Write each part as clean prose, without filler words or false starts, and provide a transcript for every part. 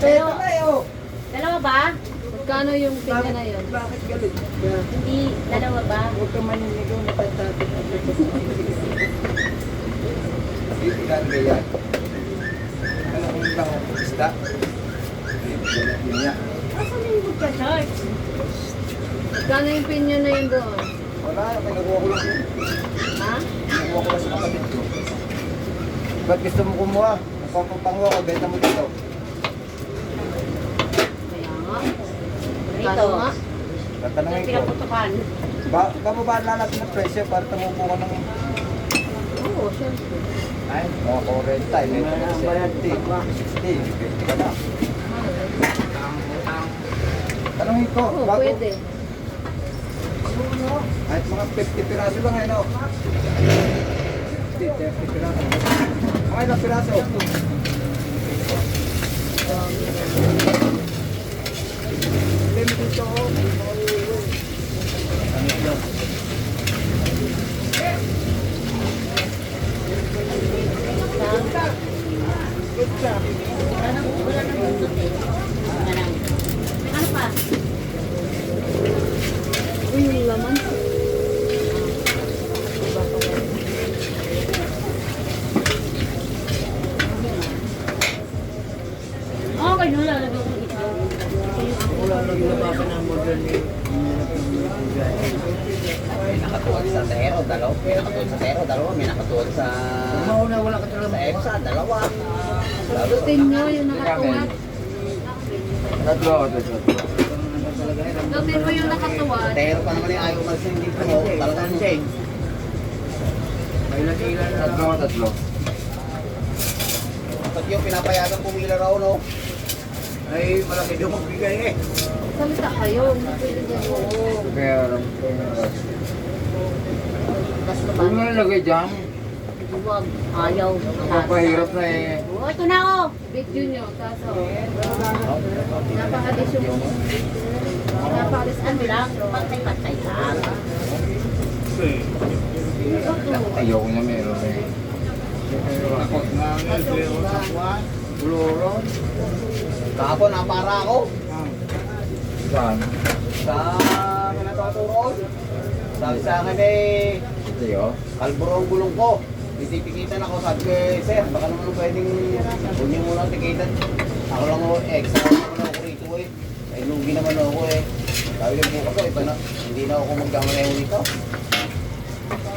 Pero, Dalawa ba? magkano yung pinya na yun? Bakit galit? Hindi, dalawa ba? Huwag ka maninigaw na pagtatin. Ilan ba yan? Ano kung lang ang isda? Niya. Asan yung magka-charge? Magkano yung pinya na yun doon? Wala, pinakuha ko lang yun. Ha? Pinakuha ko lang sa kapatid ko. Ba't gusto mo kumuha? Pangpanguha ko, benta mo dito. Kaya nga. Ito. Magkano nga? Ito Tatanungin ko. pinaputukan. Kamo ba lalaki ng presyo para tumupo ka ng... Oo, syempre. Ay, mga 40, may Wala na ang bayad. 60, 50 ka na. Tanungin ko, Oo, bago. pwede. Kahit mga 50 piraso lang eh, no? 50, 30 piraso. Mga ilang piraso? Dito ako. Wala nang buntot eh. Ganang. Ano pa? Uy, yung laman. Oo, kayo lalagyan ko ito. Wala lang yung baka na modern eh. May nakatuwag sa tero, dalawa. May nakatuwag sa tero, dalawa. May nakatuwag sa... Mauna wala ka talaga. Sa EXA, dalawa. Sagutin nyo yung nakatuwad. Tatlo. Sagutin mo yung nakatuwad. Tero pa naman yung ayaw umalis yung dito mo. Talagang May latilan na. Tatlo. Pag yung pinapayagan pumila raw, no? Ay, malaki daw magbigay eh. Salita kayo. Hindi pwede dyan. Oo. Kaya alam ko yung Tapos Huwag naman, mo nalagay dyan. huwag. Ayaw. Papahirap na eh. Oh, ito na oh. Video nyo. Kaso. Napakalis yung... Napakalis Ano lang, pantay-pantay lang. Ayoko na meron eh. Takot nga nga. Buloro. Kahapon, napara ako. Saan? Sa Minatotoron. Sabi sa akin eh, Sa'yo? kalburo ang gulong ko. Titipikitan ako. Sabi ko, sir, baka naman pwedeng huwag niyo muna tikitan. Ako lang ako, extra naman ako rito eh. Ay, lugi naman ako eh. Sabi ko, bukas ko, iba na. Hindi na ako magkamaneho nito.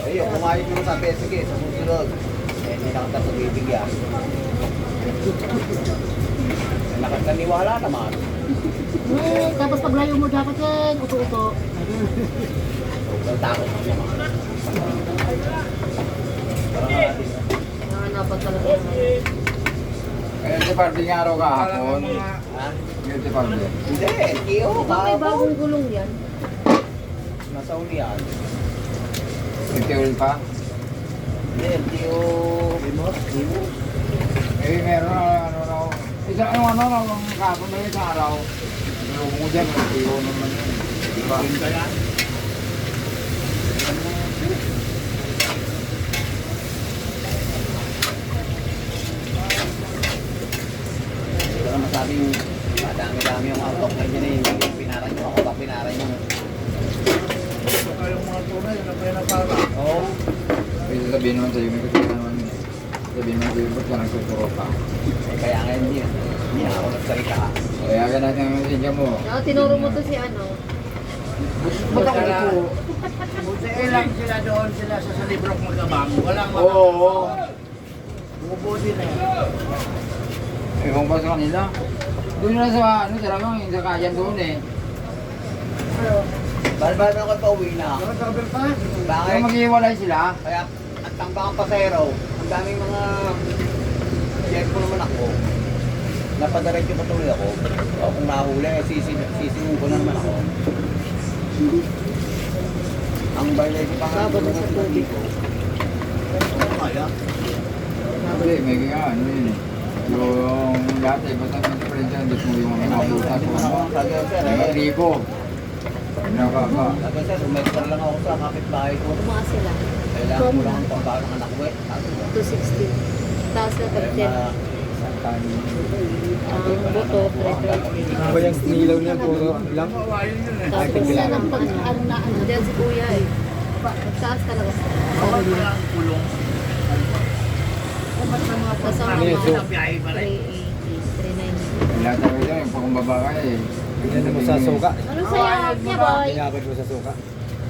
Ayun, kumayos yung sabi, sige, sa susunod. Eh, hindi na kita pagbibigyan. Nakakaniwala naman. Eh, tapos paglayo mo dapat yan, uto-uto. Takot naman. Nahanapan talaga. Kaya si Pardy nga araw kahapon. Ha? Guilty Pardy. Hindi, LTO. Ikaw may bagong gulong yan. Nasa ulian. Guilty ulit pa. Hindi, LTO. Remote. Eh, meron na ano raw. Ang kahapon na isang araw. Pero mo dyan, LTO naman yun. Diba? Hindi ko na masabing madami-dami yung auto. Kaya na yung pinaran nyo. Ako ba pinaran nyo? Kayong mga tunay, ano ba yan ang para? Oo. Pwede sabihin naman sa'yo, may kasi naman. Sabihin naman sa'yo, ba't ka nagtuturo ka? Eh, kaya nga hindi na ako nagsalita. Kaya ka natin ang messenger mo. No, tinuro mo to si ano. Ba't ako nagtuturo? Buti lang sila doon sila sa librong magabang. Walang Oo. Bubuti na yan. Ewan pa sa kanila. Doon na sa, ano, talagang, sa kayan doon eh. Balbal na ako pauwi na. Bakit cover pa? Bakit? Kaya maghiwalay sila. Kaya at tambang pasero, ang daming mga chef ko naman ako. Napadiretso pa tuloy ako. O kung nahuli, sisingon ko na naman ako. Ang baylay ko pa nga Sabado sa tubig. ko. Kaya? Hindi, may kaya ano yun eh. Yung dati, basta may diferensya, hindi mo yung mga butas mo. Sabi ko, sir, May eh. libo. Nakaka. Sabi ko, sir, umestra lang ako sa kapitbahay ko. Tumaas sila. Kailangan ko lang ang pambahan ng anak ko eh. Sabi ko, 260. Taas na kaya 10. isang kanin. buto, 330. Ano ba yung nilaw niya? Puro ano lang? Tapos Isa ng pag ano na ano. Diyan si kuya eh. Taas talaga sa Tapos ang Ano yun? mga So, 380, 390. Wala talaga yung pakumbaba ka eh. Yan mo sa suka. Anong sayang niya, boy? Inabot mo sa suka.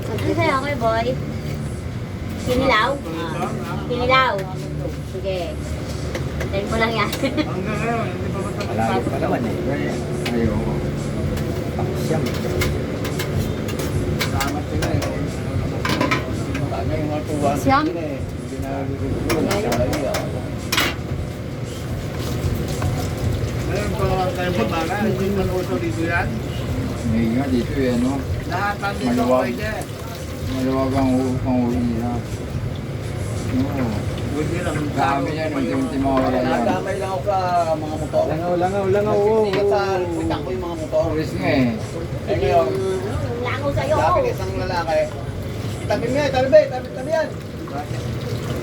Anong sayang ko, boy? Kinilaw? Kinilaw. Sige. Tayo mo lang yan. Malayo pa naman eh. Ayaw. Siyam. Salamat sila eh. Sana yung mga tuwan. Siyam? Hindi na bibigyan. Ngayon po tayong babaga, hindi man uso dito yan. May nga dito eh, ano. Lahat ang dito Maluwag. pwede. Maluwag ang panghuli nila. Oo. Pwede lang. Dami yan, unti-unti mawala yan. Nadamay lang ako sa mga motor. Langaw. Oo. Tingin sa pitak ko yung mga motor. Pulis nga eh. Eh ngayon, Langaw sa'yo. sabi ng isang lalaki, tabi mo yan, tabi yan.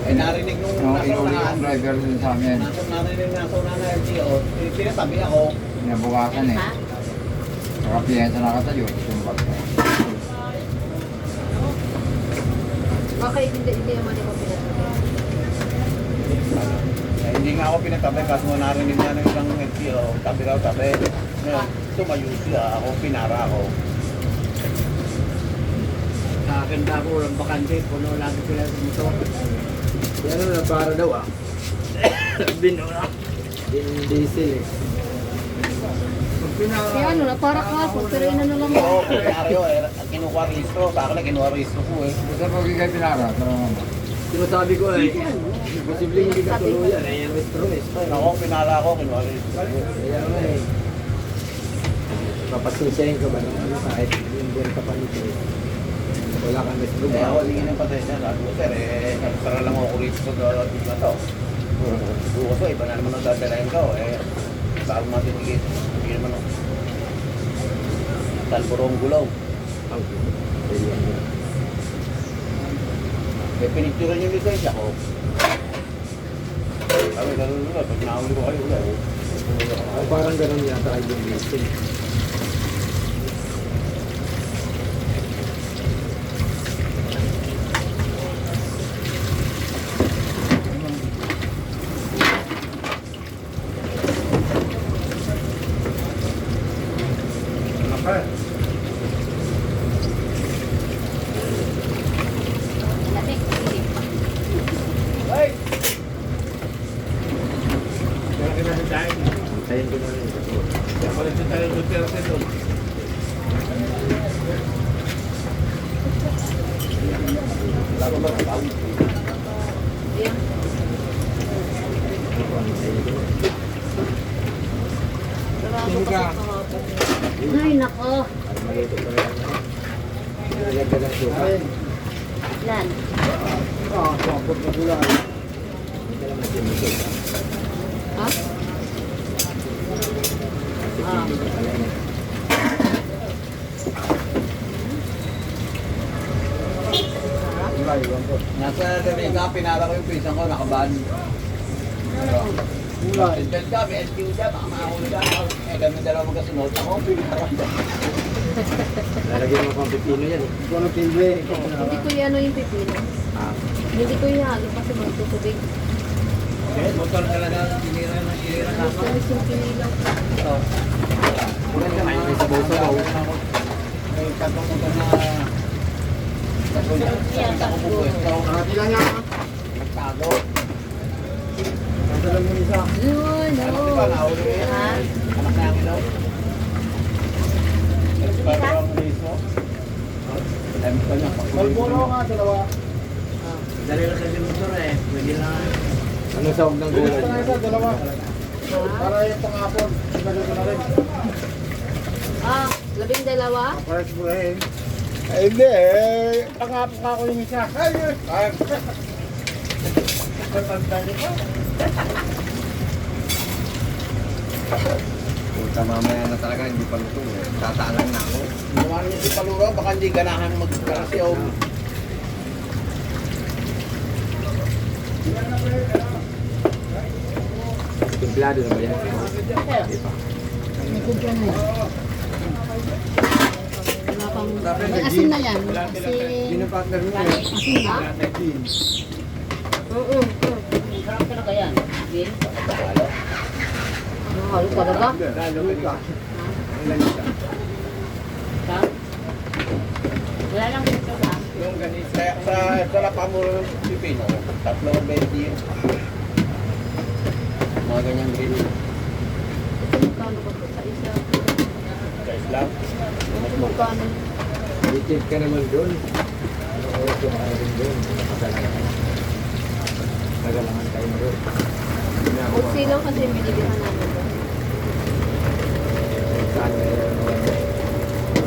Eh narinig nung No, nasa inuli unahan. yung driver din sa amin. Narinig nasa unahan na LTO, pinatabi ako. Pinabukasan eh. Nakapiyansa nakatayo. Tumbag ko. Bakit hindi naman ikaw pinatabi? Eh, hindi nga ako pinatabi kasi mo narinig niya ng isang LTO, tabi raw tabi. Ngayon, tumayo siya, ako pinara ako. Sa akin na ako, walang bakante, puno lagi sila sa motor. Yan na para daw ah. Binura. Din diesel eh. Si ano na, para kaso, pero inano lang Oo, pinaryo eh, kinuha rehistro, sa akin na kinuha rehistro ko eh. Basta pag ikay pinara, pero naman. Sinasabi ko eh. Posibleng hindi ka tuluyan eh. Yung stress. Ako, pinara ako, kinuha rehistro. Kaya nga eh. Papasensyahin ka ba naman kahit hindi ka pa nito eh. Wala kang restro Eh ako, ba? hindi ng pasensya. Sabi ko, sir, para lang ako rehistro na to. Bukas ko, iba na naman ang dadalahin ko. Saan matitigit? Hindi naman ako. Talburong gulaw. Pinicturan yung lisensya ko. Sabi, gano'n ulit. Pag nahuli ko kayo ulit. Parang ganun yata ay yung diesel. Lamig. Hey! Kaya kinasitahin. Sayin ko na rin ito. Kaya pala sa tayo Duterte doon. Lalo ba sa tao? Sino ka? Ay, nako. Maluto pa rin. Nilagyan ng suka. Lan. Ah, kapot na gula. Hindi naman din mo suka. Ha? Ah. Nasa Jamaica, pinara ko yung pinsan ko, nakaban. Seatbelt ka, may LTO siya, baka makahuli ka. Kami dalawa magkasunod, ako pinara ko. Lalagyan mo pang pipino yan. Ito ano timbre? Hindi ko yan yung pipino. Ah, Hindi ko ihalo kasi magtutubig. Motor talaga, sinira na Gusto ko yung pinilaw. may sabaw-sabaw. May tatlong motor na sa ko po eh. Nakatila niya. Nagtago. Nasa lang mo isa. Yun, Ano di ba, nahuli eh. Ha? Anak na akin daw. Nagpapalo ang mismo. Alam ko niya. Malboro nga, dalawa. Dali lang kasi motor eh. Pwede na. Anong sawag ng gulay? Dalawa. Para yung pangapon. Ilagay ko na rin. Ah, 12? Pares mo eh. Ay, hindi eh. Pangapon ka ako yung isa. Ay, ay. Puta mamaya na talaga, hindi pa luto eh. Tatalang na ako. Ginawa niya si Paluro, baka hindi ganahan magkarasyaw. Templado na ba yan? Hindi pa. May kumpra na yan. Wala pang... May asin na yan. Asin. Pinapartner mo eh. Asin ba? Oo. Sarap talaga yan. Gin. Ano, halo talaga? Sarap. Wala lang dito ba? Yung ganito, sa Lapamuro ng Pipino, 3.20 yun. Mga ganyang green. Magkano ba ito sa isa? Sa Islam. Mas magkano? Litid ka naman doon. Ano oras yung ano rin doon? Nakasalanan. Nagalangan tayo na doon. Utsi lang kasi binilihan namin doon. Saan na yun?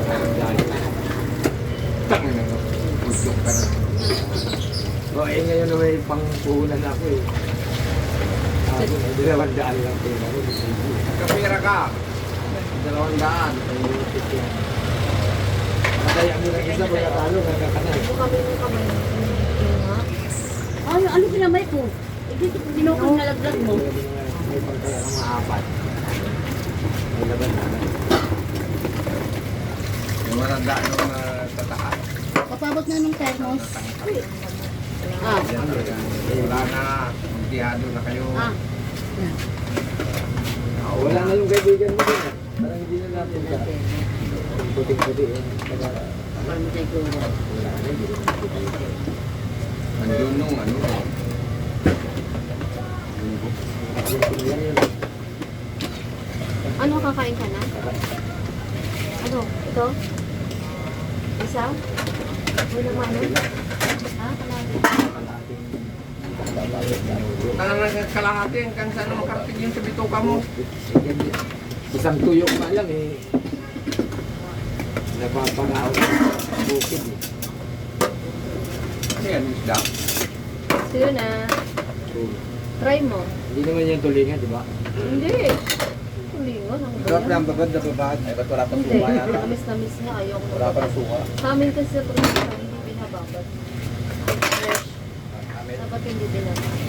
Ang dahil. Tangin na nga. Usok ka na. O eh ngayon na may pangpuhunan ako eh. Ako na, 200 lang kayo na. Kapira ka. 200. Ay, lupit yan. Madaya mo lang isa pagkatalo, nagkakanal. Ito kami ng kamay. Nga. Ano pinamay ko? Dito dinukong nalaglag mo. May pagkaya ng mga apat. May laban na. Yung maranda nung tataas. Kapabot na nung thermos. Ah. Wala na. Magtihado na kayo. Ah. Wala na yung kaibigan mo din. Parang hindi na natin ka. Puting-puti eh. Parang tayo ko. Wala na, hindi na natin. Andun nung ano. Ano, kakain ka na? Ano? Ito? Isa? Wala naman ano? Ha? Kalahati? Talagang kalahati hanggang saan na makarating yun sa bituka mo. Isang tuyok na lang eh. Napapangao ng bukid eh. Ano yan, isda? Sino na? Try mo. Hindi naman yan tulingan, di ba? Hindi. Tulingon. Ang Sarap ganyan. ng babad na babad. Ay, ba't wala pa Hindi. suka yata? Namis-namis niya. Ayaw ko. Wala pa ng suka. Sa amin kasi sa probinsya, hindi binababad. Fresh. Dapat hindi binababad.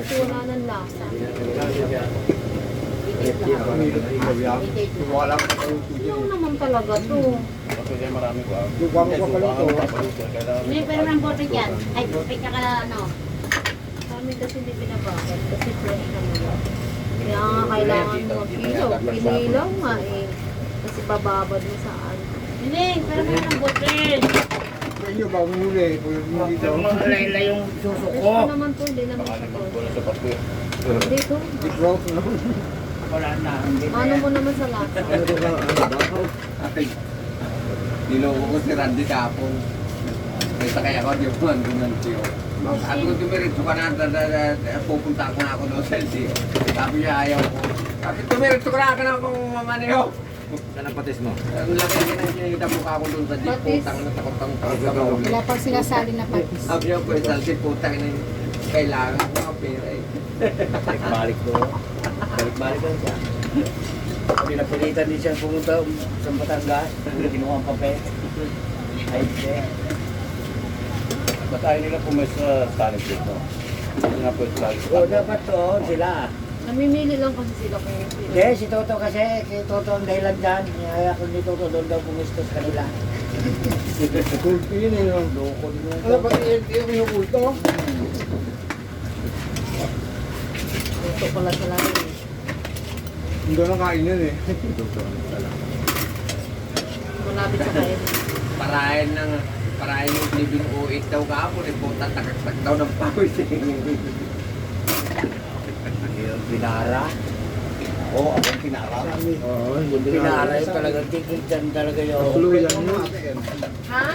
Kasi wala nang lasa. Wala pa. Yung naman talaga to. Kasi dyan marami ko. Suka mo pa pala ito. May pero ng bote dyan. Ay, bote ka ano. Sa amin kasi hindi binababad. Kasi fresh naman lang. Kaya nga kailangan mo mag-kilo. Pinilaw nga eh. Kasi bababad mo saan. Hindi, pero ng bote. Medyo bagong huli. Dito. Malay yung suso Fresh pa naman to. Hindi naman siya to. Wala sa pasko yun. Dito. Wala na. Ano mo naman sa lasa? Ano ito ba? Ano ba? Ay, niloko ko si Randy kapong. Kaya kaya ako, di ko nandun ng tiyo. At kung tumiritso ka na, pupunta ako na ako doon sa LTO. Sabi niya ayaw ko. Sabi, tumiritso ka na akong mamaneho. Anong patis mo? Ang laki na kinakita mukha ko doon sa jeep. Patis. Putang na takot ang pagkakaw. Wala pang sinasali na patis. Sabi niya po, salsi putang na kailangan ko mga pera eh. Balik-balik ko. Balik-balik lang siya. Pinapilitan din siya pumunta sa Batangas. Kinuha ang papel. Ay, ba't ayaw nila pumes sa talent dito? Hindi na pwede talent. Oo, dapat to, sila. Namimili lang kasi sila kung sila. Hindi, si Toto kasi, si Toto ang dahilan dyan. Niyaya ko ni Toto, doon daw pumistos kanila. Kulto yun eh. Loko nyo. Ano ba yung LTO yung kulto? Ito pala sa lari. Hindi ko nakain yun eh. Malapit sa kain. Parahin yung living O8 daw kahapon. Eh, puta, takagtag daw ng pawis eh. Yung pinara. Oo, akong pinara. Oo, Pinara yung talagang tikit dyan talaga yung... Tuluyan yun. Ha?